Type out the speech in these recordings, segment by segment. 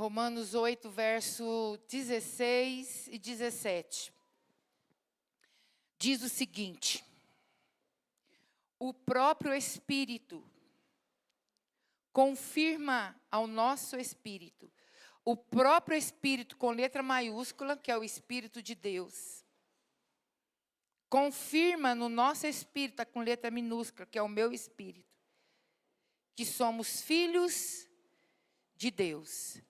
Romanos 8, verso 16 e 17. Diz o seguinte: o próprio Espírito confirma ao nosso espírito, o próprio Espírito com letra maiúscula, que é o Espírito de Deus, confirma no nosso espírito, com letra minúscula, que é o meu espírito, que somos filhos de Deus.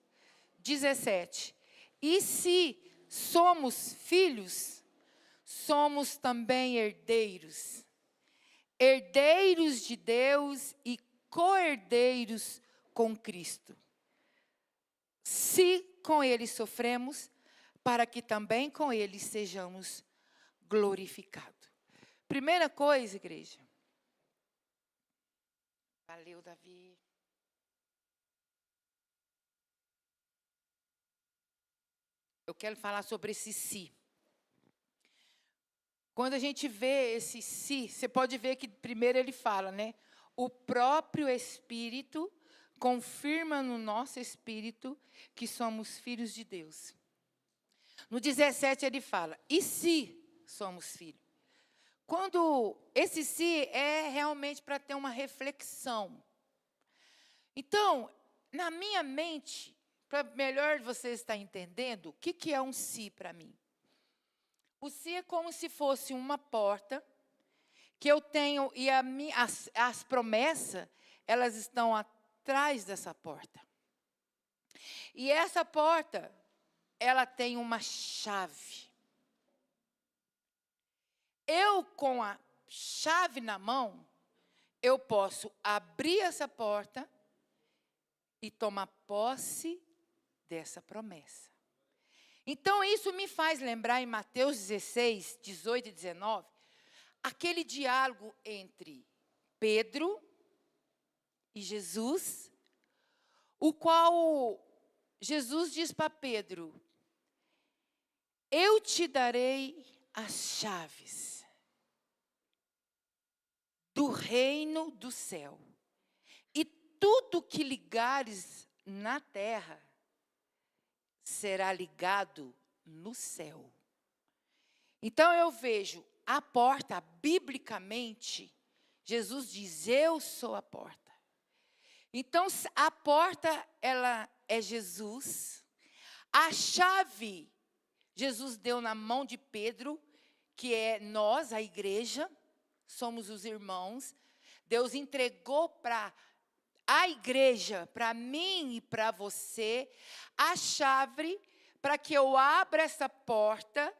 17. E se somos filhos, somos também herdeiros. Herdeiros de Deus e co-herdeiros com Cristo. Se com Ele sofremos, para que também com Ele sejamos glorificados. Primeira coisa, igreja. Valeu, Davi. Eu quero falar sobre esse si. Quando a gente vê esse si, você pode ver que primeiro ele fala, né? O próprio Espírito confirma no nosso espírito que somos filhos de Deus. No 17 ele fala, e se somos filhos? Quando esse si é realmente para ter uma reflexão. Então, na minha mente, para melhor você estar entendendo, o que é um si para mim? O si é como se fosse uma porta que eu tenho, e as promessas, elas estão atrás dessa porta. E essa porta, ela tem uma chave. Eu, com a chave na mão, eu posso abrir essa porta e tomar posse dessa promessa. Então, isso me faz lembrar em Mateus 16, 18 e 19, aquele diálogo entre Pedro e Jesus, o qual Jesus diz para Pedro, eu te darei as chaves do reino do céu, e tudo que ligares na terra será ligado no céu. Então eu vejo a porta, biblicamente, Jesus diz, eu sou a porta. Então a porta, ela é Jesus. A chave, Jesus deu na mão de Pedro, que é nós, a igreja, somos os irmãos. Deus entregou para a igreja, para mim e para você, a chave para que eu abra essa porta.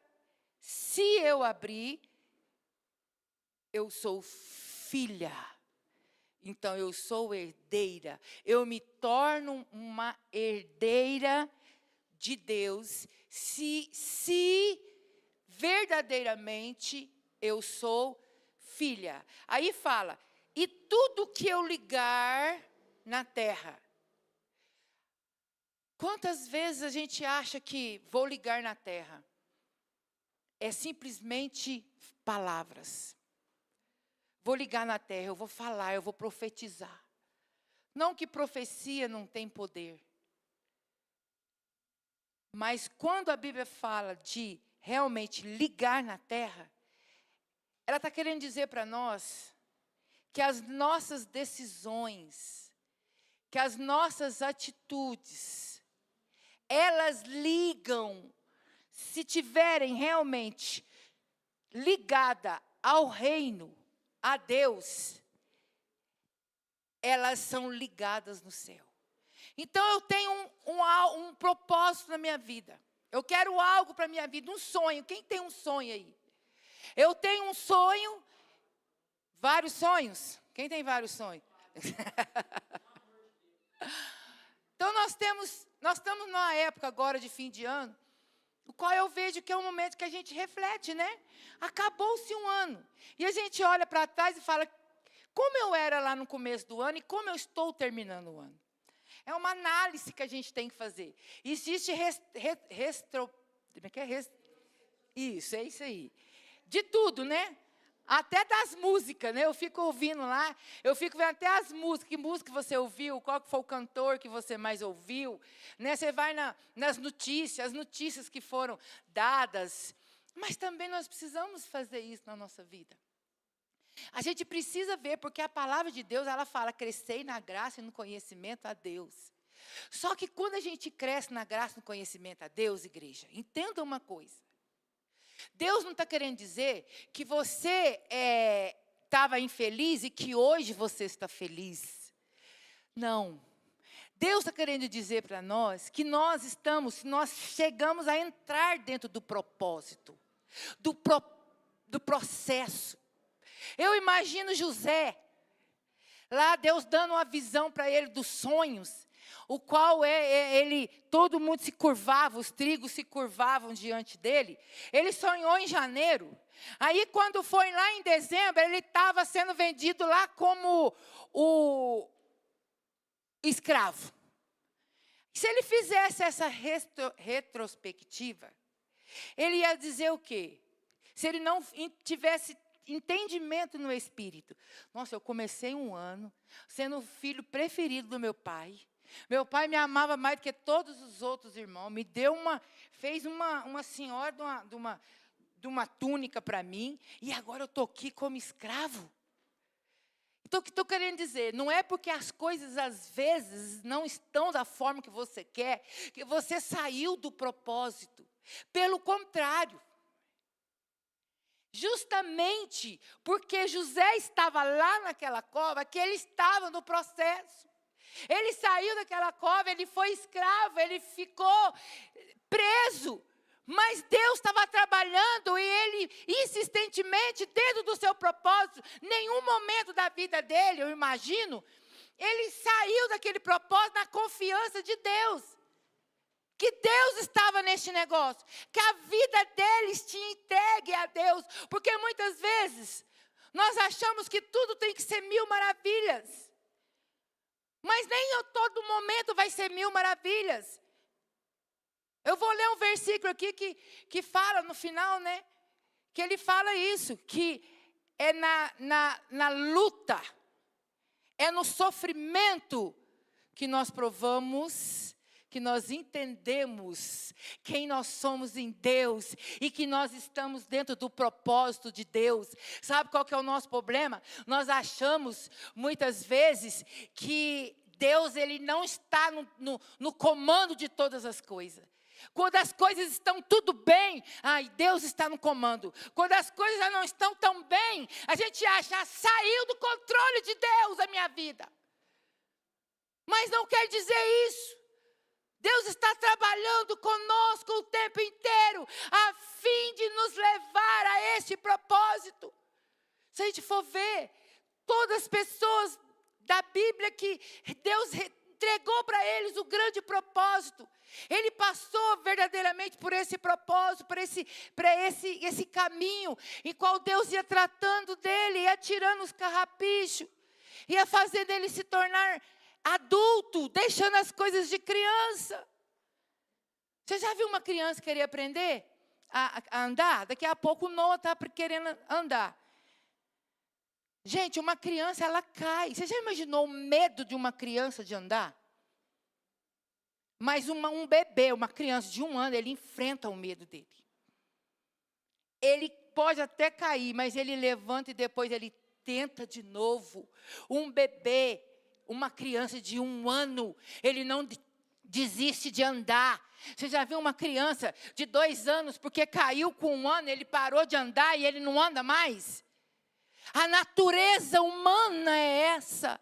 Se eu abrir, eu sou filha. Então, eu sou herdeira. Eu me torno uma herdeira de Deus, se verdadeiramente eu sou filha. Aí fala, e tudo que eu ligar na terra. Quantas vezes a gente acha que vou ligar na terra? É simplesmente palavras. Vou ligar na terra, eu vou falar, eu vou profetizar. Não que profecia não tem poder. Mas quando a Bíblia fala de realmente ligar na terra, ela está querendo dizer para nós que as nossas decisões, que as nossas atitudes, elas ligam, se tiverem realmente ligada ao reino, a Deus, elas são ligadas no céu. Então eu tenho um propósito na minha vida. Eu quero algo para a minha vida, um sonho. Quem tem um sonho aí? Eu tenho um sonho, vários sonhos. Quem tem vários sonhos? Então nós estamos numa época agora de fim de ano, o qual eu vejo que é um momento que a gente reflete, né? Acabou-se um ano. E a gente olha para trás e fala, como eu era lá no começo do ano e como eu estou terminando o ano. É uma análise que a gente tem que fazer. Existe isso, é isso aí. De tudo, né? Até das músicas, né? Eu fico ouvindo lá, eu fico vendo até as músicas. Que música você ouviu? Qual que foi o cantor que você mais ouviu? Né? Você vai nas notícias, as notícias que foram dadas. Mas também nós precisamos fazer isso na nossa vida. A gente precisa ver, porque a palavra de Deus, ela fala, crescei na graça e no conhecimento a Deus. Só que quando a gente cresce na graça e no conhecimento a Deus, igreja, entenda uma coisa. Deus não está querendo dizer que você estava infeliz e que hoje você está feliz. Não. Deus está querendo dizer para nós que nós chegamos a entrar dentro do propósito, do processo. Eu imagino José, lá Deus dando uma visão para ele dos sonhos, o qual todo mundo se curvava, os trigos se curvavam diante dele. Ele sonhou em janeiro. Aí, quando foi lá em dezembro, ele estava sendo vendido lá como o escravo. Se ele fizesse essa retrospectiva, ele ia dizer o quê? Se ele não tivesse entendimento no espírito. Nossa, eu comecei um ano sendo o filho preferido do meu pai. Meu pai me amava mais do que todos os outros irmãos. Fez uma senhora de uma túnica para mim. E agora eu estou aqui como escravo. Então, o que estou querendo dizer? Não é porque as coisas, às vezes, não estão da forma que você quer, que você saiu do propósito. Pelo contrário. Justamente porque José estava lá naquela cova, que ele estava no processo. Ele saiu daquela cova, ele foi escravo, ele ficou preso. Mas Deus estava trabalhando e ele insistentemente dentro do seu propósito. Nenhum momento da vida dele, eu imagino, ele saiu daquele propósito na confiança de Deus. Que Deus estava neste negócio, que a vida deles tinha entregue a Deus. Porque muitas vezes nós achamos que tudo tem que ser mil maravilhas. Mas nem todo momento vai ser mil maravilhas. Eu vou ler um versículo aqui que fala no final, né? Que ele fala isso, que é na luta, é no sofrimento que nós provamos, que nós entendemos quem nós somos em Deus e que nós estamos dentro do propósito de Deus. Sabe qual que é o nosso problema? Nós muitas vezes, que Deus ele não está no comando de todas as coisas. Quando as coisas estão tudo bem, Deus está no comando. Quando as coisas já não estão tão bem, a gente acha, saiu do controle de Deus a minha vida. Mas não quer dizer isso. Deus está trabalhando conosco o tempo inteiro, a fim de nos levar a este propósito. Se a gente for ver, todas as pessoas da Bíblia que Deus entregou para eles o grande propósito. Ele passou verdadeiramente por esse propósito, por esse caminho, em qual Deus ia tratando dele, ia tirando os carrapichos, ia fazendo ele se tornar adulto, deixando as coisas de criança. Você já viu uma criança querer aprender a andar? Daqui a pouco o Noah está querendo andar. Gente, uma criança, ela cai. Você já imaginou o medo de uma criança de andar? Mas um bebê, uma criança de 1 ano, ele enfrenta o medo dele. Ele pode até cair, mas ele levanta e depois ele tenta de novo. Um bebê, uma criança de 1 ano, ele não desiste de andar. Você já viu uma criança de 2 anos, porque caiu com 1 ano, ele parou de andar e ele não anda mais? A natureza humana é essa.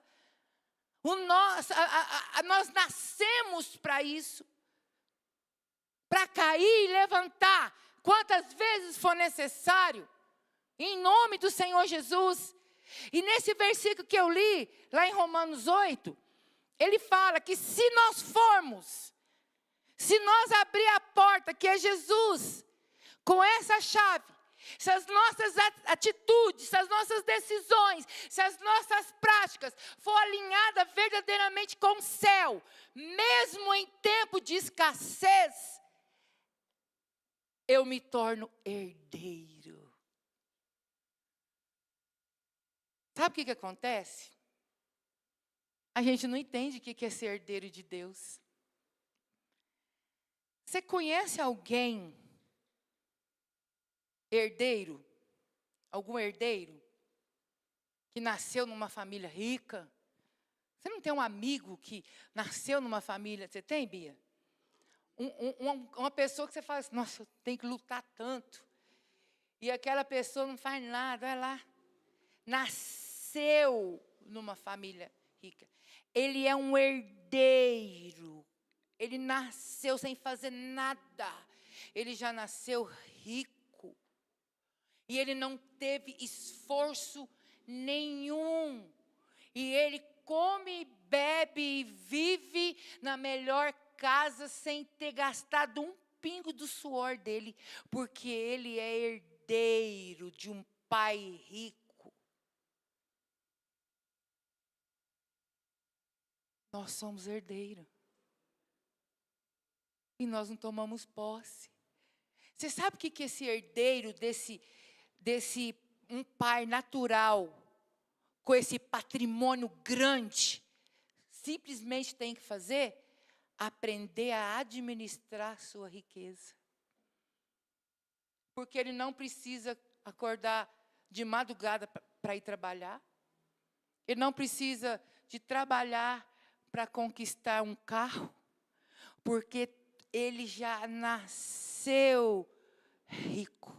Nós nascemos para isso. Para cair e levantar quantas vezes for necessário. Em nome do Senhor Jesus. E nesse versículo que eu li, lá em Romanos 8, ele fala que se nós abrir a porta, que é Jesus, com essa chave, se as nossas atitudes, se as nossas decisões, se as nossas práticas for alinhadas verdadeiramente com o céu, mesmo em tempo de escassez, eu me torno herdeiro. Sabe o que acontece? A gente não entende o que é ser herdeiro de Deus. Você conhece alguém herdeiro? Algum herdeiro? Que nasceu numa família rica? Você não tem um amigo que nasceu numa família? Você tem, Bia? Uma pessoa que você fala assim, nossa, eu tenho que lutar tanto. E aquela pessoa não faz nada, olha lá. Nasceu numa família rica. Ele é um herdeiro. Ele nasceu sem fazer nada. Ele já nasceu rico. E ele não teve esforço nenhum. E ele come, bebe e vive na melhor casa sem ter gastado um pingo do suor dele. Porque ele é herdeiro de um pai rico. Nós somos herdeiros. E nós não tomamos posse. Você sabe o que esse herdeiro desse um pai natural, com esse patrimônio grande, simplesmente tem que fazer? Aprender a administrar sua riqueza. Porque ele não precisa acordar de madrugada para ir trabalhar. Ele não precisa de trabalhar para conquistar um carro. Porque ele já nasceu rico.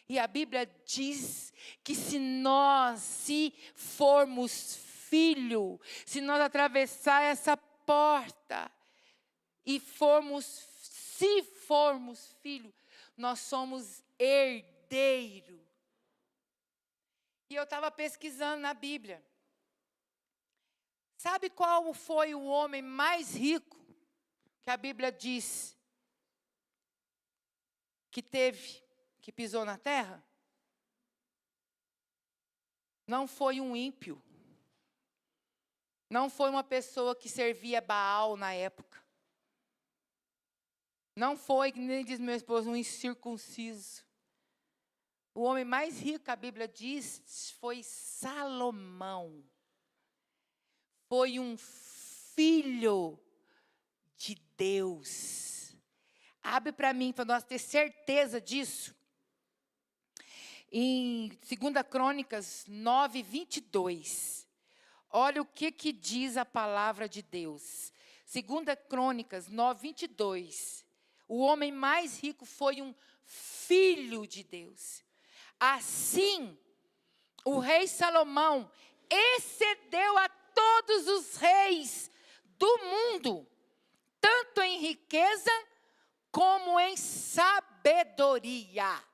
E a Bíblia diz que se formos filho, se nós atravessar essa porta e se formos filho, nós somos herdeiro. E eu estava pesquisando na Bíblia. Sabe qual foi o homem mais rico que a Bíblia diz que pisou na terra? Não foi um ímpio. Não foi uma pessoa que servia Baal na época. Não foi, nem diz meu esposo, um incircunciso. O homem mais rico que a Bíblia diz foi Salomão. Foi um filho de Deus. Abre para mim, para nós ter certeza disso. Em 2 Crônicas 9, 22. Olha o que diz a palavra de Deus. 2 Crônicas 9, 22. O homem mais rico foi um filho de Deus. Assim, o rei Salomão excedeu a todos os reis do mundo, tanto em riqueza como em sabedoria.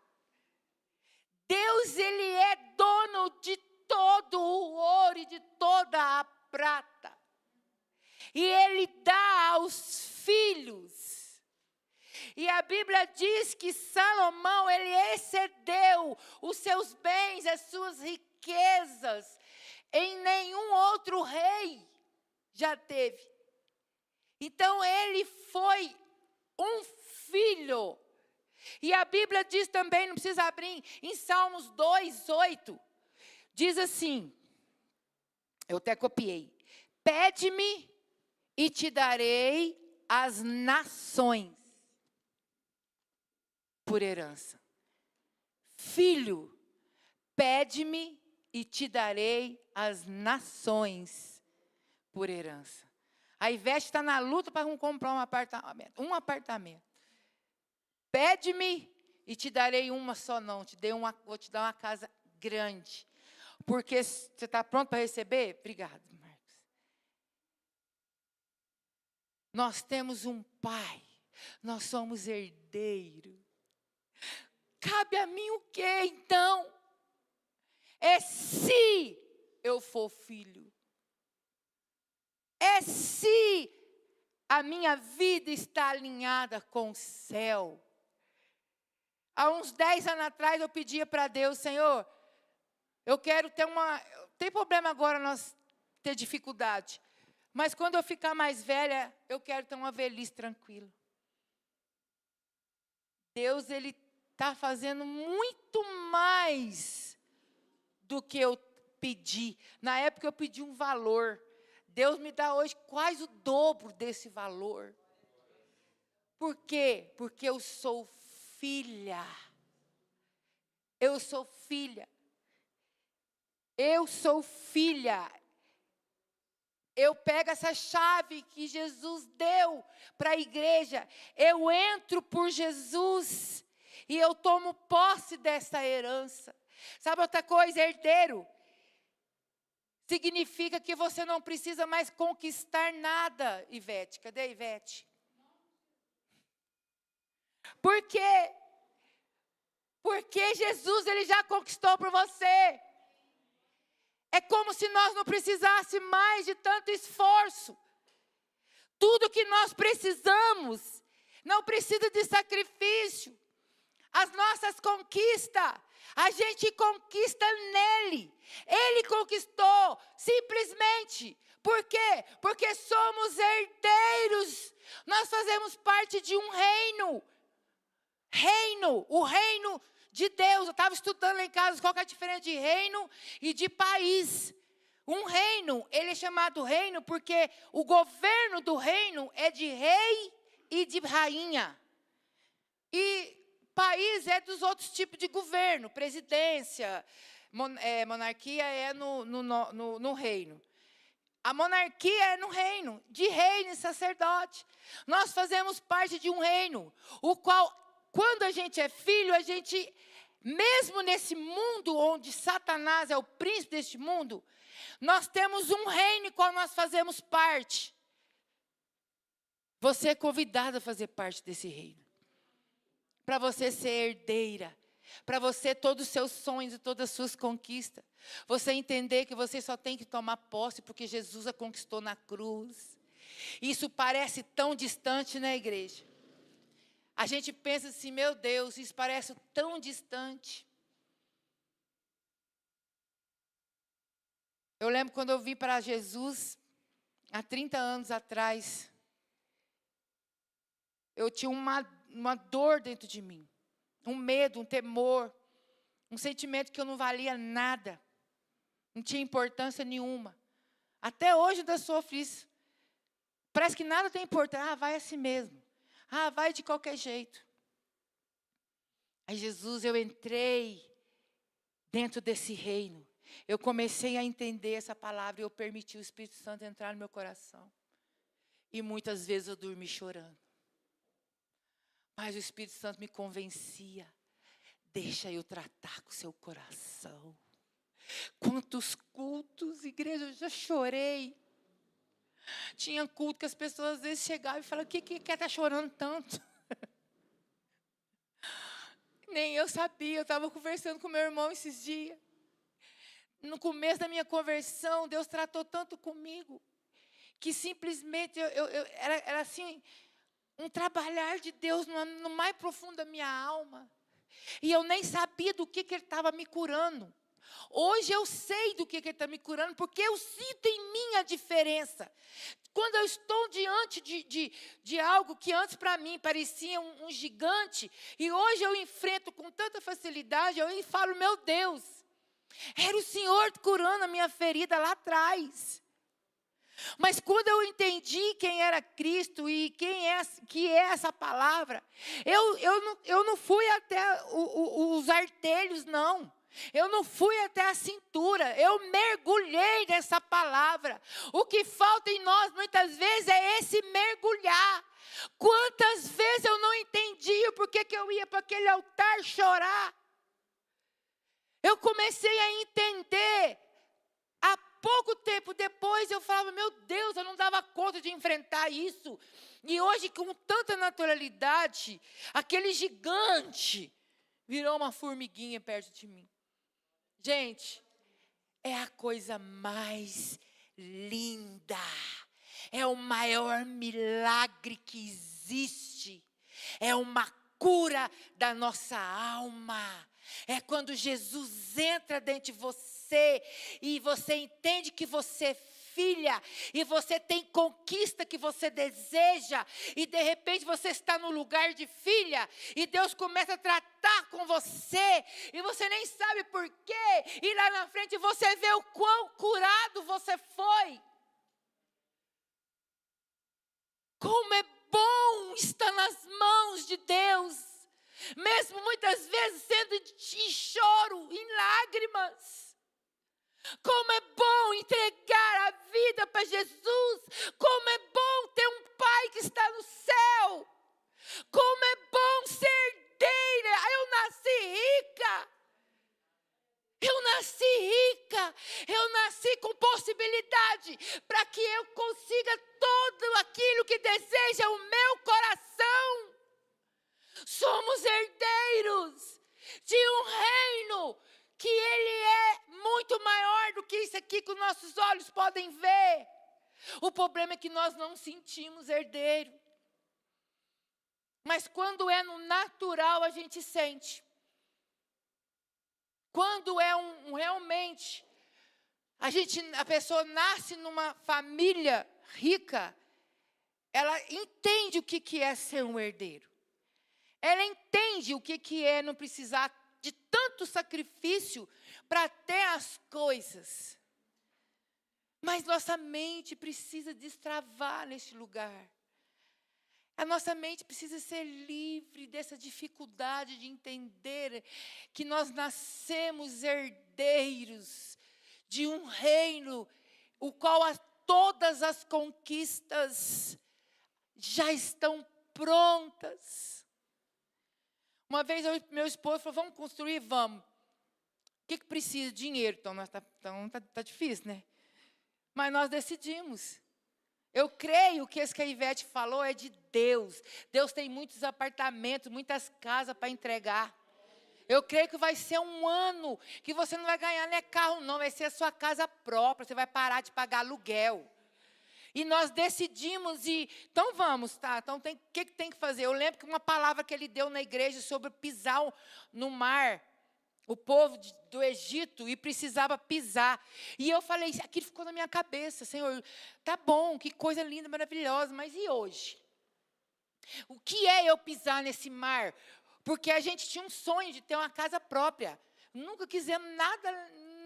Deus, ele é dono de todo o ouro e de toda a prata. E ele dá aos filhos. E a Bíblia diz que Salomão, ele excedeu os seus bens, as suas riquezas. Em nenhum outro rei já teve. Então, ele foi um filho. E a Bíblia diz também, não precisa abrir, em Salmos 2, 8. Diz assim, eu até copiei. Pede-me e te darei as nações por herança. Filho, pede-me e te darei as nações por herança. A Ivete está na luta para comprar um apartamento. Pede-me e te darei uma só não. Vou te dar uma casa grande. Porque você está pronto para receber? Obrigado, Marcos. Nós temos um pai. Nós somos herdeiros. Cabe a mim o quê, então? É se eu for filho. É se a minha vida está alinhada com o céu. Há uns 10 anos atrás eu pedia para Deus, Senhor, eu quero ter tem problema agora nós ter dificuldade. Mas quando eu ficar mais velha, eu quero ter uma velhice tranquila. Deus, ele está fazendo muito mais do que eu pedi. Na época eu pedi um valor. Deus me dá hoje quase o dobro desse valor. Por quê? Porque eu sou filha. Eu sou filha. Eu sou filha. Eu pego essa chave que Jesus deu para a igreja. Eu entro por Jesus e eu tomo posse dessa herança. Sabe outra coisa, herdeiro? Significa que você não precisa mais conquistar nada, Ivete. Cadê a Ivete? Por quê? Porque Jesus, ele já conquistou por você. É como se nós não precisássemos mais de tanto esforço. Tudo que nós precisamos, não precisa de sacrifício. As nossas conquistas, a gente conquista nele. Ele conquistou, simplesmente. Por quê? Porque somos herdeiros. Nós fazemos parte de um reino. O reino de Deus. Eu estava estudando lá em casa qual que é a diferença de reino e de país. Um reino, ele é chamado reino porque o governo do reino é de rei e de rainha. E país é dos outros tipos de governo, presidência, monarquia é no reino. A monarquia é no reino, de rei e sacerdote. Nós fazemos parte de um reino, o qual, quando a gente é filho, a gente, mesmo nesse mundo onde Satanás é o príncipe deste mundo, nós temos um reino em qual nós fazemos parte. Você é convidado a fazer parte desse reino. Para você ser herdeira, para você todos os seus sonhos e todas as suas conquistas. Você entender que você só tem que tomar posse porque Jesus a conquistou na cruz. Isso parece tão distante, né, igreja? A gente pensa assim, meu Deus, isso parece tão distante. Eu lembro quando eu vim para Jesus, há 30 anos atrás, eu tinha uma dor dentro de mim, um medo, um temor, um sentimento que eu não valia nada, não tinha importância nenhuma. Até hoje ainda sofro isso. Parece que nada tem importância. Vai assim mesmo. Vai de qualquer jeito. Aí Jesus, eu entrei dentro desse reino. Eu comecei a entender essa palavra e eu permiti o Espírito Santo entrar no meu coração. E muitas vezes eu dormi chorando. Mas o Espírito Santo me convencia. Deixa eu tratar com o seu coração. Quantos cultos, igreja, eu já chorei. Tinha culto que as pessoas às vezes chegavam e falavam, o que quer estar chorando tanto? Nem eu sabia, eu estava conversando com meu irmão esses dias. No começo da minha conversão, Deus tratou tanto comigo, que simplesmente era assim, um trabalhar de Deus no mais profundo da minha alma. E eu nem sabia do que Ele estava me curando. Hoje eu sei do que Ele está me curando, porque eu sinto em mim a diferença. Quando eu estou diante de algo que antes para mim parecia um gigante, e hoje eu enfrento com tanta facilidade, eu falo, meu Deus, era o Senhor curando a minha ferida lá atrás. Mas quando eu entendi quem era Cristo e que é essa palavra, eu não fui até os artelhos, não. Eu não fui até a cintura, eu mergulhei nessa palavra. O que falta em nós muitas vezes é esse mergulhar. Quantas vezes eu não entendi o porquê que eu ia para aquele altar chorar. Eu comecei a entender. Há pouco tempo depois eu falava, meu Deus, eu não dava conta de enfrentar isso. E hoje, com tanta naturalidade, aquele gigante virou uma formiguinha perto de mim. Gente, é a coisa mais linda. É o maior milagre que existe. É uma cura da nossa alma. É quando Jesus entra dentro de você e você entende que você é filha e você tem conquista que você deseja e de repente você está no lugar de filha e Deus começa a tratar tratar com você, e você nem sabe por quê, e lá na frente você vê o quão curado você foi. Como é bom estar nas mãos de Deus, mesmo muitas vezes sendo em choro, em lágrimas. Como é bom entregar a vida para Jesus. Como é bom ter um Pai que está no céu. Como é bom ser herdeira. Eu nasci rica. Eu nasci com possibilidade para que eu consiga tudo aquilo que deseja o meu coração. Somos herdeiros de um reino que ele é muito maior do que isso aqui que os nossos olhos podem ver. O problema é que nós não sentimos herdeiro. Mas quando é no natural a gente sente. Quando é realmente, a pessoa nasce numa família rica, ela entende o que é ser um herdeiro. Ela entende o que é não precisar de tanto sacrifício para ter as coisas. Mas nossa mente precisa destravar neste lugar. A nossa mente precisa ser livre dessa dificuldade de entender que nós nascemos herdeiros de um reino, o qual todas as conquistas já estão prontas. Uma vez meu esposo falou, vamos construir? Vamos. O que precisa? Dinheiro. Então, tá difícil, né? Mas nós decidimos. Eu creio que isso que a Ivete falou é de Deus. Deus tem muitos apartamentos, muitas casas para entregar. Eu creio que vai ser um ano que você não vai ganhar nem carro, não. Vai ser a sua casa própria. Você vai parar de pagar aluguel. E nós decidimos ir. Então vamos, tá? Então o que tem que fazer? Eu lembro que uma palavra que ele deu na igreja sobre pisar no mar. O povo do Egito e precisava pisar. E eu falei, aquilo ficou na minha cabeça, Senhor, tá bom, que coisa linda, maravilhosa, mas e hoje? O que é eu pisar nesse mar? Porque a gente tinha um sonho de ter uma casa própria. Nunca quisemos nada,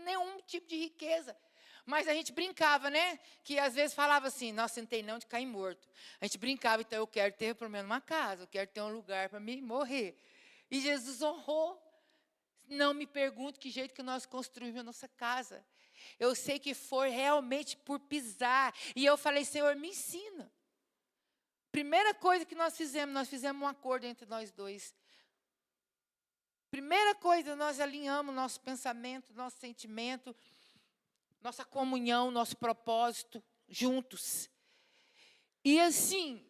nenhum tipo de riqueza. Mas a gente brincava, né? Que às vezes falava assim, nossa, não tem não de cair morto. A gente brincava, então eu quero ter pelo menos uma casa, eu quero ter um lugar para me morrer. E Jesus honrou. Não me pergunte que jeito que nós construímos a nossa casa. Eu sei que foi realmente por pisar. E eu falei, Senhor, me ensina. Primeira coisa que nós fizemos um acordo entre nós dois. Primeira coisa, nós alinhamos nosso pensamento, nosso sentimento, nossa comunhão, nosso propósito, juntos. E assim,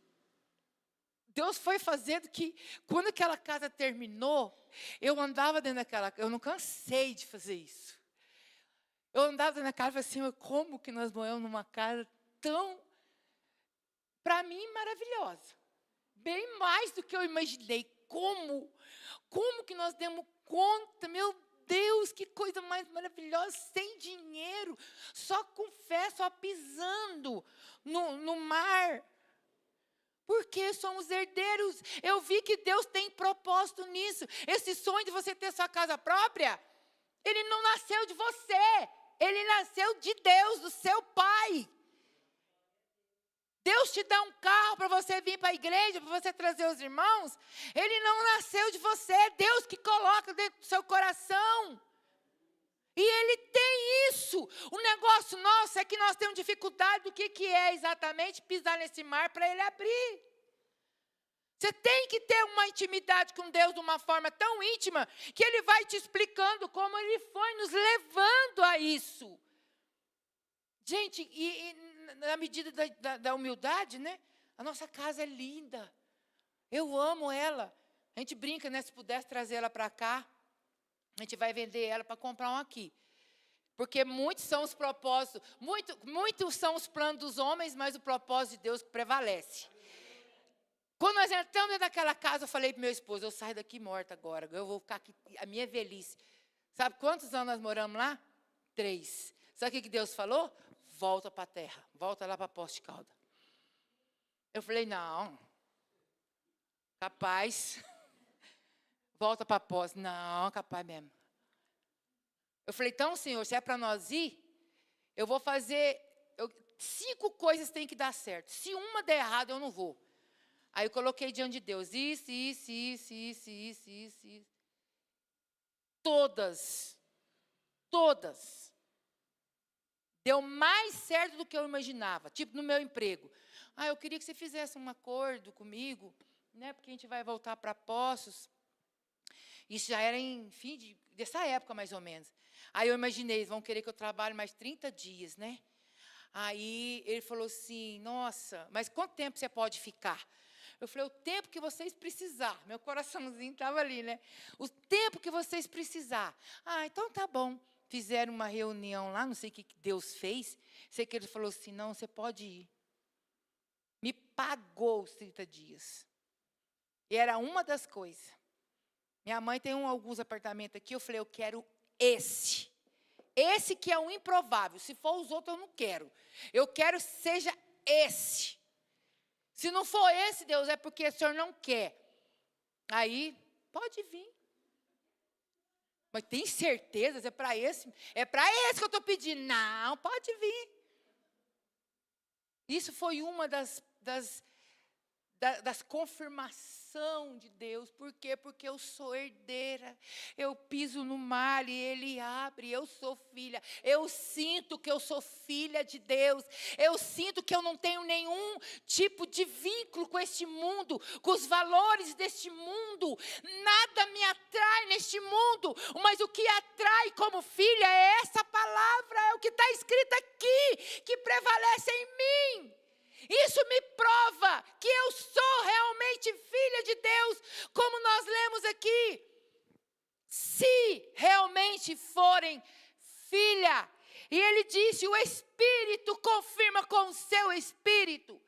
Deus foi fazendo que, quando aquela casa terminou, eu andava dentro daquela casa, eu não cansei de fazer isso. Eu andava dentro da casa e falei assim, como que nós moramos numa casa tão, para mim, maravilhosa. Bem mais do que eu imaginei. Como que nós demos conta, meu Deus, que coisa mais maravilhosa, sem dinheiro, só com fé, só pisando no mar. Porque somos herdeiros. Eu vi que Deus tem propósito nisso. Esse sonho de você ter sua casa própria, ele não nasceu de você. Ele nasceu de Deus, do seu Pai. Deus te dá um carro para você vir para a igreja, para você trazer os irmãos. Ele não nasceu de você. É Deus que coloca dentro do seu coração. E Ele tem isso. O negócio nosso é que nós temos dificuldade do que é exatamente pisar nesse mar para Ele abrir. Você tem que ter uma intimidade com Deus de uma forma tão íntima que Ele vai te explicando como Ele foi nos levando a isso. Gente, e na medida da humildade, né? A nossa casa é linda. Eu amo ela. A gente brinca, né? Se pudesse trazer ela para cá, a gente vai vender ela para comprar um aqui. Porque muitos são os propósitos, muitos são os planos dos homens, mas o propósito de Deus prevalece. Quando nós entramos dentro daquela casa, eu falei para meu esposo, eu saio daqui morta agora, eu vou ficar aqui, a minha velhice. Sabe quantos anos nós moramos lá? 3. Sabe o que Deus falou? Volta para a terra, volta lá para Poços de Caldas. Eu falei, não, capaz. Volta para Poços. Não, capaz mesmo. Eu falei, então, Senhor, se é para nós ir, eu vou fazer... 5 coisas têm que dar certo. Se uma der errado, eu não vou. Aí eu coloquei diante de Deus, isso. Todas. Deu mais certo do que eu imaginava. Tipo, no meu emprego. Eu queria que você fizesse um acordo comigo, né? Porque a gente vai voltar para Poços. Isso já era em fim dessa época, mais ou menos. Aí eu imaginei, eles vão querer que eu trabalhe mais 30 dias, né? Aí ele falou assim, nossa, mas quanto tempo você pode ficar? Eu falei, o tempo que vocês precisar. Meu coraçãozinho estava ali, né? O tempo que vocês precisar. Então tá bom. Fizeram uma reunião lá, não sei o que Deus fez. Sei que ele falou assim, não, você pode ir. Me pagou os 30 dias. E era uma das coisas. Minha mãe tem alguns apartamentos aqui, eu falei, eu quero esse. Esse que é um improvável. Se for os outros, eu não quero. Eu quero que seja esse. Se não for esse, Deus, é porque o Senhor não quer. Aí, pode vir. Mas tem certeza? É para esse? É para esse que eu estou pedindo. Não, pode vir. Isso foi uma das confirmações de Deus. Por quê? Porque eu sou herdeira. Eu piso no mar e Ele abre. Eu sou filha. Eu sinto que eu sou filha de Deus. Eu sinto que eu não tenho nenhum tipo de vínculo com este mundo, com os valores deste mundo. Nada me atrai neste mundo. Mas o que atrai como filha é essa palavra, é o que está escrito aqui, que prevalece em mim. Isso me prova que eu sou realmente filha de Deus, como nós lemos aqui. Se realmente forem filha. E ele disse, o Espírito confirma com o seu Espírito.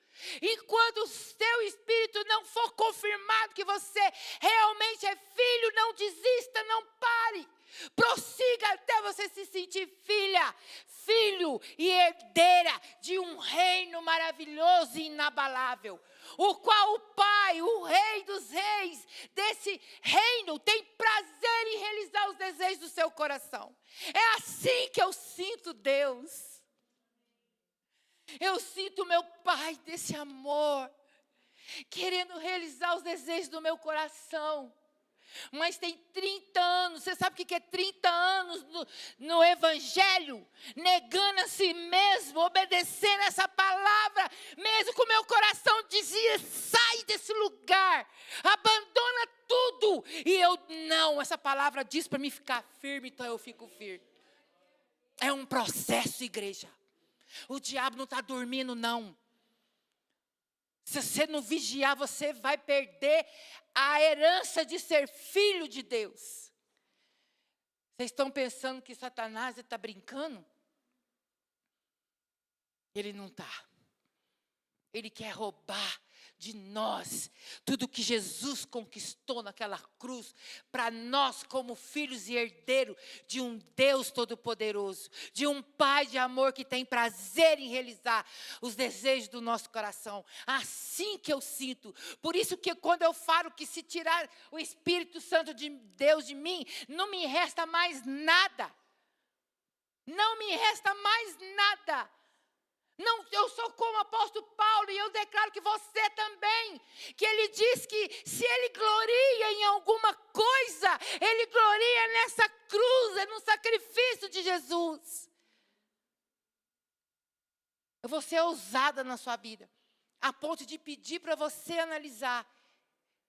Enquanto o seu Espírito não for confirmado que você realmente é filho, não desista, não pare. Prossiga até você se sentir filha, filho e herdeira de um reino maravilhoso e inabalável, o qual o Pai, o Rei dos Reis, desse reino, tem prazer em realizar os desejos do seu coração. É assim que eu sinto Deus. Eu sinto meu Pai desse amor, querendo realizar os desejos do meu coração. Mas tem 30 anos, você sabe o que é 30 anos no Evangelho? Negando a si mesmo, obedecendo essa palavra, mesmo que o meu coração dizia, sai desse lugar, abandona tudo. E eu, não, essa palavra diz para mim ficar firme, então eu fico firme. É um processo, igreja. O diabo não está dormindo, não. Se você não vigiar, você vai perder a herança de ser filho de Deus. Vocês estão pensando que Satanás está brincando? Ele não está. Ele quer roubar de nós tudo que Jesus conquistou naquela cruz, para nós como filhos e herdeiros de um Deus todo-poderoso, de um Pai de amor que tem prazer em realizar os desejos do nosso coração. Assim que eu sinto. Por isso que quando eu falo que se tirar o Espírito Santo de Deus de mim, não me resta mais nada. Não me resta mais nada. Não, eu sou como o apóstolo Paulo e eu declaro que você também, que ele diz que se ele gloria em alguma coisa, ele gloria nessa cruz, no sacrifício de Jesus. Eu vou ser ousada na sua vida, a ponto de pedir para você analisar,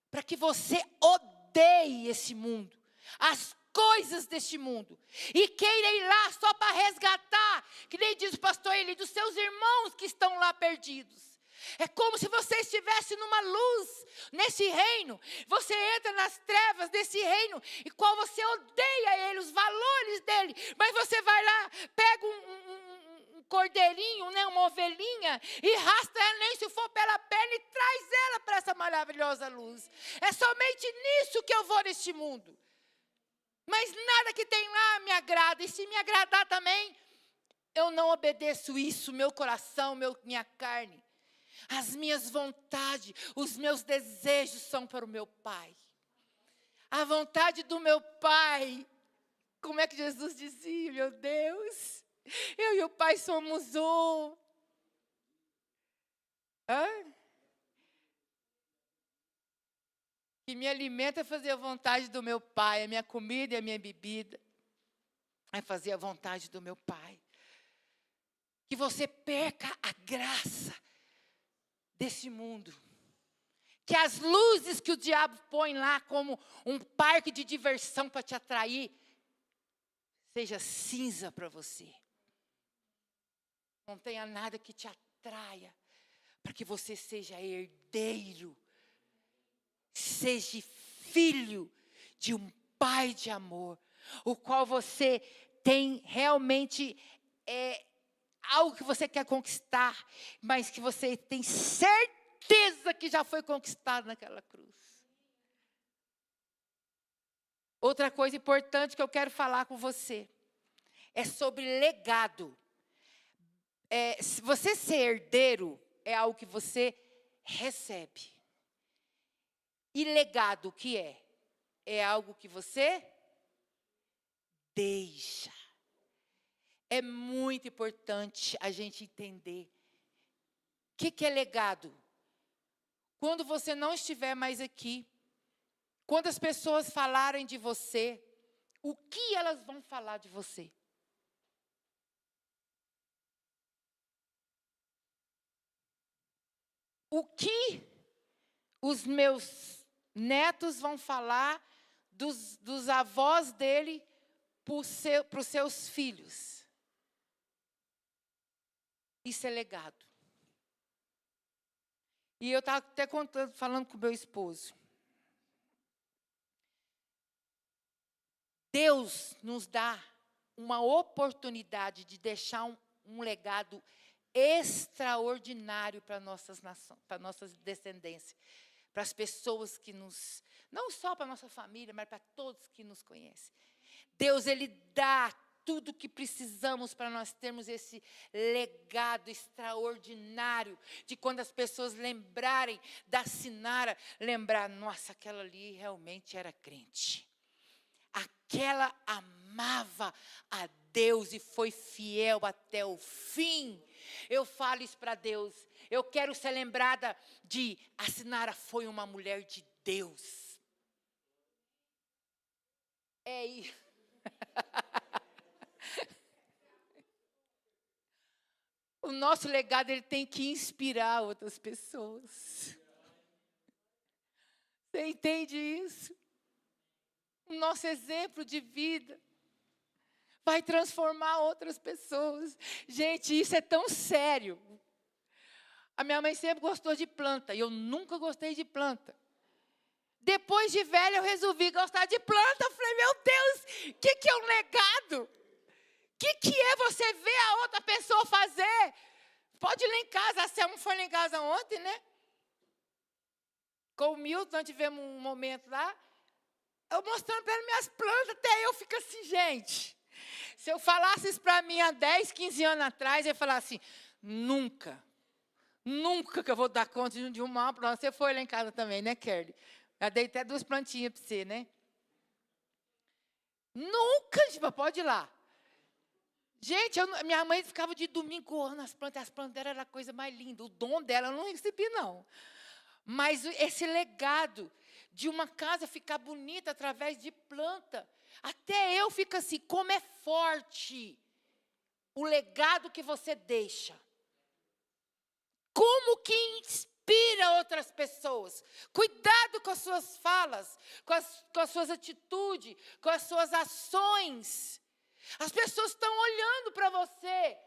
para que você odeie esse mundo, as coisas deste mundo, e queira ir lá só para resgatar, que nem diz o pastor Eli, dos seus irmãos que estão lá perdidos. É como se você estivesse numa luz, nesse reino, você entra nas trevas desse reino, e qual você odeia ele, os valores dele, mas você vai lá, pega um cordeirinho, né, uma ovelhinha, e arrasta ela, nem se for pela perna, e traz ela para essa maravilhosa luz. É somente nisso que eu vou neste mundo. Mas nada que tem lá me agrada. E se me agradar também, eu não obedeço isso. Meu coração, minha carne. As minhas vontades, os meus desejos são para o meu Pai. A vontade do meu Pai. Como é que Jesus dizia, meu Deus? Eu e o Pai somos um. Que me alimenta é fazer a vontade do meu Pai. A minha comida e a minha bebida é fazer a vontade do meu Pai. Que você perca a graça desse mundo. Que as luzes que o diabo põe lá como um parque de diversão para te atrair, seja cinza para você. Não tenha nada que te atraia, para que você seja herdeiro, seja filho de um Pai de amor, o qual você tem realmente algo que você quer conquistar, mas que você tem certeza que já foi conquistado naquela cruz. Outra coisa importante que eu quero falar com você é sobre legado. Se você ser herdeiro é algo que você recebe. E legado o que é? É algo que você deixa. É muito importante a gente entender. O que é legado? Quando você não estiver mais aqui, quando as pessoas falarem de você, o que elas vão falar de você? O que os meus netos vão falar dos avós dele para os seus filhos? Isso é legado. E eu estava até falando com o meu esposo. Deus nos dá uma oportunidade de deixar um legado extraordinário para nossas nações, para nossas descendências, para as pessoas que nos, não só para a nossa família, mas para todos que nos conhecem. Deus, Ele dá tudo o que precisamos para nós termos esse legado extraordinário, de quando as pessoas lembrarem da Sinara, lembrar, nossa, aquela ali realmente era crente. Aquela amava a Deus e foi fiel até o fim. Eu falo isso para Deus. Eu quero ser lembrada de a Sinara foi uma mulher de Deus. É isso. O nosso legado ele tem que inspirar outras pessoas. Você entende isso? O nosso exemplo de vida vai transformar outras pessoas. Gente, isso é tão sério. A minha mãe sempre gostou de planta, e eu nunca gostei de planta. Depois de velha, eu resolvi gostar de planta. Eu falei, meu Deus, o que é um legado? O que é você ver a outra pessoa fazer? Pode ir lá em casa, a Selma foi lá em casa ontem, né? Com o Milton, nós tivemos um momento lá. Eu mostrando para ele minhas plantas, até eu fico assim, gente. Se eu falasse isso para mim há 10, 15 anos atrás, eu ia falar assim, nunca que eu vou dar conta de uma planta. Você foi lá em casa também, né, Kelly? Já dei até 2 plantinhas para você, né? Nunca, tipo, pode ir lá. Gente, minha mãe ficava de domingo nas plantas, as plantas dela era a coisa mais linda. O dom dela eu não recebi, não. Mas esse legado de uma casa ficar bonita através de planta, até eu fico assim, como é forte o legado que você deixa. Como que inspira outras pessoas. Cuidado com as suas falas, com as suas atitudes, com as suas ações. As pessoas estão olhando para você.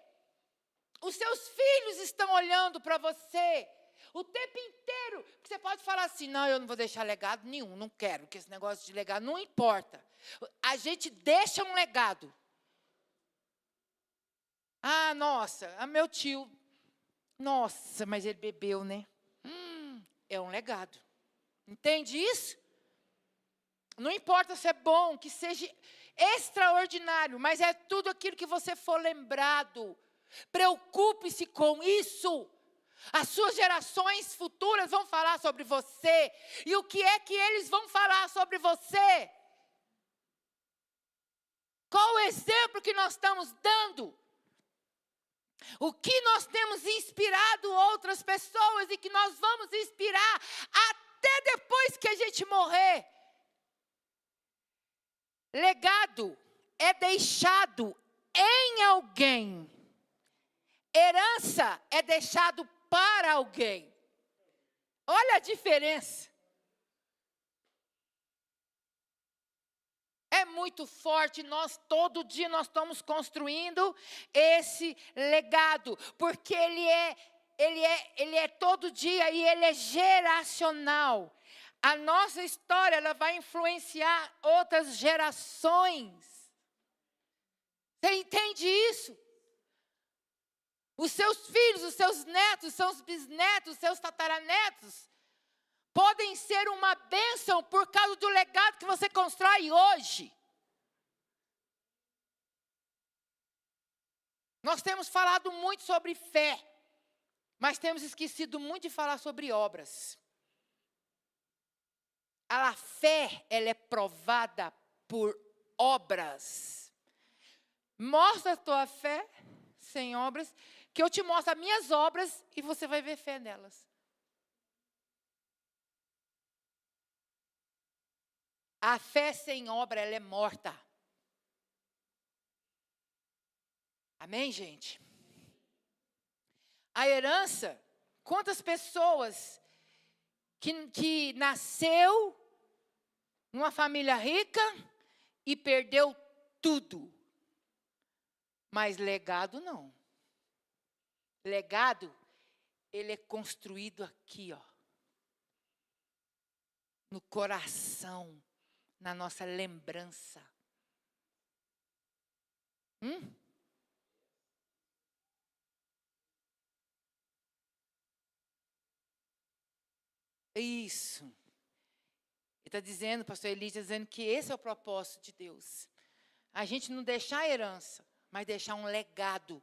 Os seus filhos estão olhando para você. O tempo inteiro. Você pode falar assim, não, eu não vou deixar legado nenhum, não quero, que esse negócio de legado não importa. A gente deixa um legado. Ah, nossa, meu tio. Nossa, mas ele bebeu, né? É um legado. Entende isso? Não importa se é bom, que seja extraordinário, mas é tudo aquilo que você for lembrado. Preocupe-se com isso. As suas gerações futuras vão falar sobre você. E o que é que eles vão falar sobre você? Qual o exemplo que nós estamos dando? O que nós temos inspirado outras pessoas e que nós vamos inspirar até depois que a gente morrer? Legado é deixado em alguém. Herança é deixado para alguém. Olha a diferença. É muito forte, todo dia nós estamos construindo esse legado, porque ele é todo dia e ele é geracional. A nossa história, ela vai influenciar outras gerações. Você entende isso? Os seus filhos, os seus netos, os seus bisnetos, os seus tataranetos podem ser uma bênção por causa do legado que você constrói hoje. Nós temos falado muito sobre fé, mas temos esquecido muito de falar sobre obras. A fé, ela é provada por obras. Mostra a tua fé sem obras, que eu te mostro as minhas obras e você vai ver fé nelas. A fé sem obra, ela é morta. Amém, gente? A herança, quantas pessoas que nasceu numa família rica e perdeu tudo. Mas legado não. Legado, ele é construído aqui, ó. No coração, na nossa lembrança. Isso. Ele está dizendo, pastor Eli, dizendo que esse é o propósito de Deus. A gente não deixar a herança, mas deixar um legado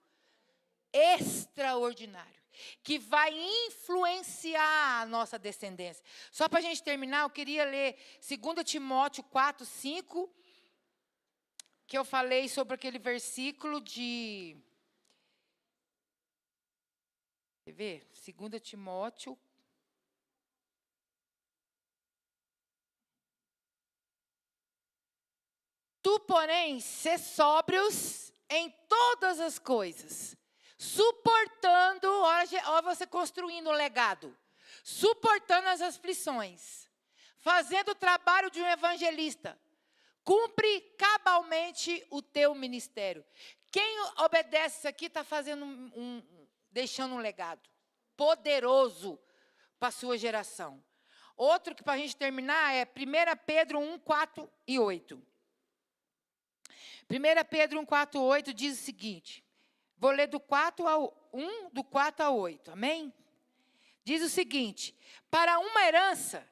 extraordinário, que vai influenciar a nossa descendência. Só para a gente terminar, eu queria ler 2 Timóteo 4, 5, que eu falei sobre aquele versículo de... Quer ver? 2 Timóteo. Tu, porém, sê sóbrios em todas as coisas, suportando, olha você construindo um legado, suportando as aflições, fazendo o trabalho de um evangelista, cumpre cabalmente o teu ministério. Quem obedece isso aqui está fazendo deixando um legado poderoso para a sua geração. Outro que para a gente terminar é 1 Pedro 1, 4 e 8. 1 Pedro 1, 4, 8 diz o seguinte, vou ler do 4 a 8, amém? Diz o seguinte, para uma herança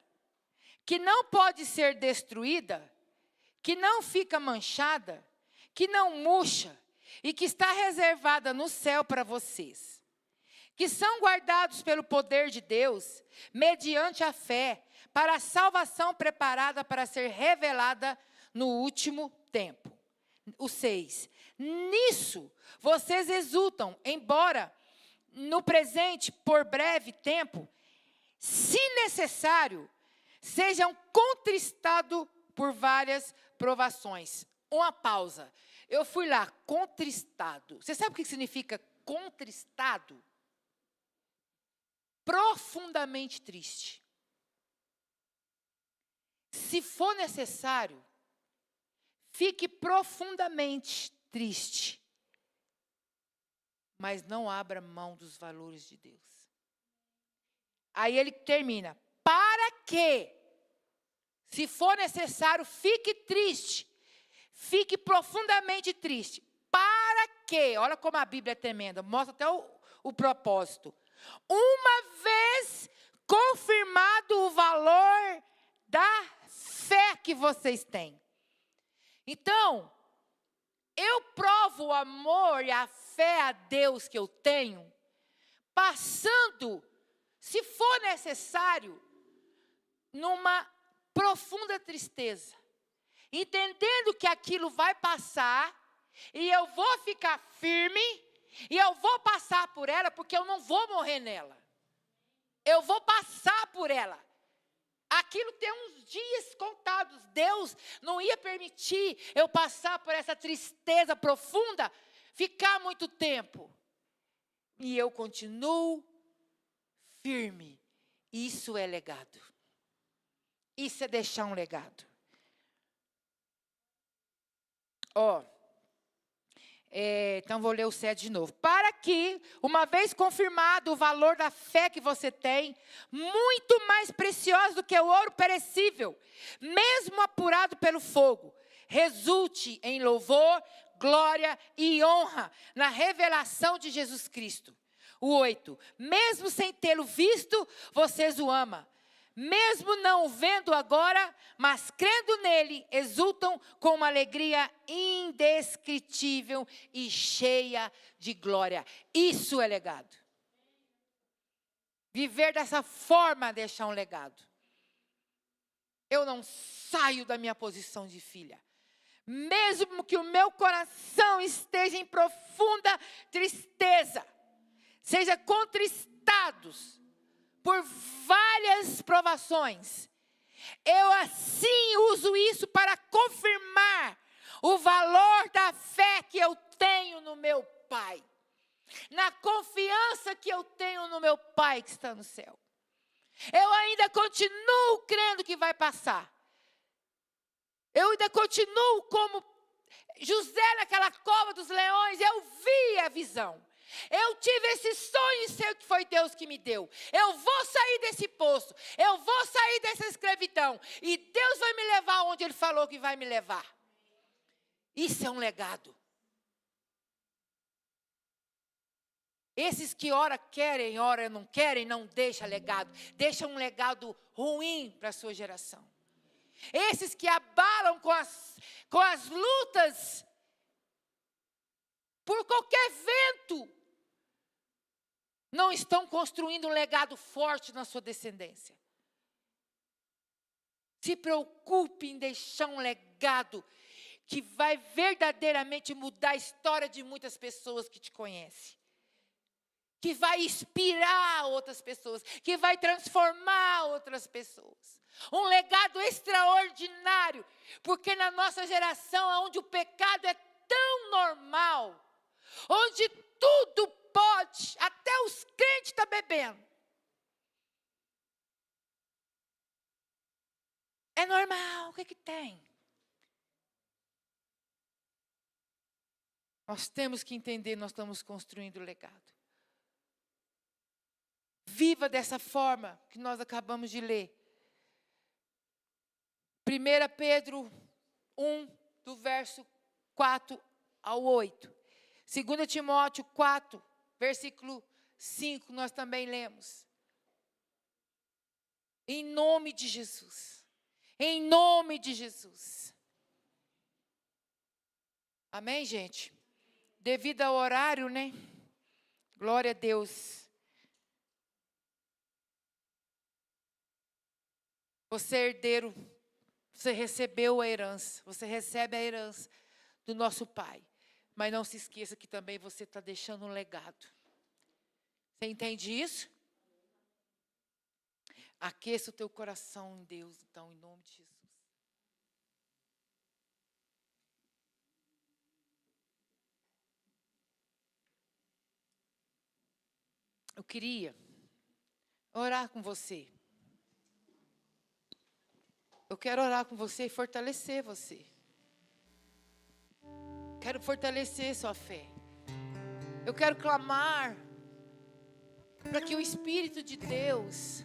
que não pode ser destruída, que não fica manchada, que não murcha e que está reservada no céu para vocês, que são guardados pelo poder de Deus, mediante a fé, para a salvação preparada para ser revelada no último tempo. O 6. Nisso vocês exultam, embora no presente, por breve tempo, se necessário, sejam contristados por várias provações. Uma pausa. Eu fui lá, contristado. Você sabe o que significa contristado? Profundamente triste. Se for necessário, fique profundamente triste, mas não abra mão dos valores de Deus. Aí ele termina, para que, se for necessário, fique triste, fique profundamente triste, para que, olha como a Bíblia é tremenda, mostra até o propósito, uma vez confirmado o valor da fé que vocês têm. Então, eu provo o amor e a fé a Deus que eu tenho passando, se for necessário, numa profunda tristeza, entendendo que aquilo vai passar, e eu vou ficar firme, e eu vou passar por ela, porque eu não vou morrer nela. Eu vou passar por ela. Aquilo tem uns dias contados. Deus não ia permitir eu passar por essa tristeza profunda, ficar muito tempo. E eu continuo firme. Isso é legado. Isso é deixar um legado. Então vou ler o 7 de novo. Para que, uma vez confirmado o valor da fé que você tem, muito mais preciosa do que o ouro perecível, mesmo apurado pelo fogo, resulte em louvor, glória e honra na revelação de Jesus Cristo. O 8. Mesmo sem tê-lo visto, vocês o amam. Mesmo não o vendo agora, mas crendo nele, exultam com uma alegria indescritível e cheia de glória. Isso é legado. Viver dessa forma, deixar um legado. Eu não saio da minha posição de filha. Mesmo que o meu coração esteja em profunda tristeza, seja contristados por várias provações, eu assim uso isso para confirmar o valor da fé que eu tenho no meu Pai, na confiança que eu tenho no meu Pai que está no céu. Eu ainda continuo crendo que vai passar. Eu ainda continuo como José naquela cova dos leões. Eu vi a visão. Eu tive esse sonho e sei que foi Deus que me deu. Eu vou sair desse poço. Eu vou sair dessa escravidão. E Deus vai me levar onde Ele falou que vai me levar. Isso é um legado. Esses que ora querem, ora não querem, não deixa legado. Deixa um legado ruim para a sua geração. Esses que abalam com as lutas, por qualquer vento, não estão construindo um legado forte na sua descendência. Se preocupe em deixar um legado que vai verdadeiramente mudar a história de muitas pessoas que te conhecem. Que vai inspirar outras pessoas, que vai transformar outras pessoas. Um legado extraordinário, porque na nossa geração, onde o pecado é tão normal, onde tudo pode, até os crentes estão bebendo. É normal, o que tem? Nós temos que entender, nós estamos construindo legado. Viva dessa forma que nós acabamos de ler. 1 Pedro 1, do verso 4 ao 8. 2 Timóteo 4, versículo 5, nós também lemos. Em nome de Jesus. Em nome de Jesus. Amém, gente? Devido ao horário, né? Glória a Deus. Você é herdeiro, você recebeu a herança, você recebe a herança do nosso Pai. Mas não se esqueça que também você está deixando um legado. Você entende isso? Aqueça o teu coração em Deus, então, em nome de Jesus. Eu queria orar com você. Eu quero orar com você e fortalecer você. Quero fortalecer sua fé. Eu quero clamar para que o Espírito de Deus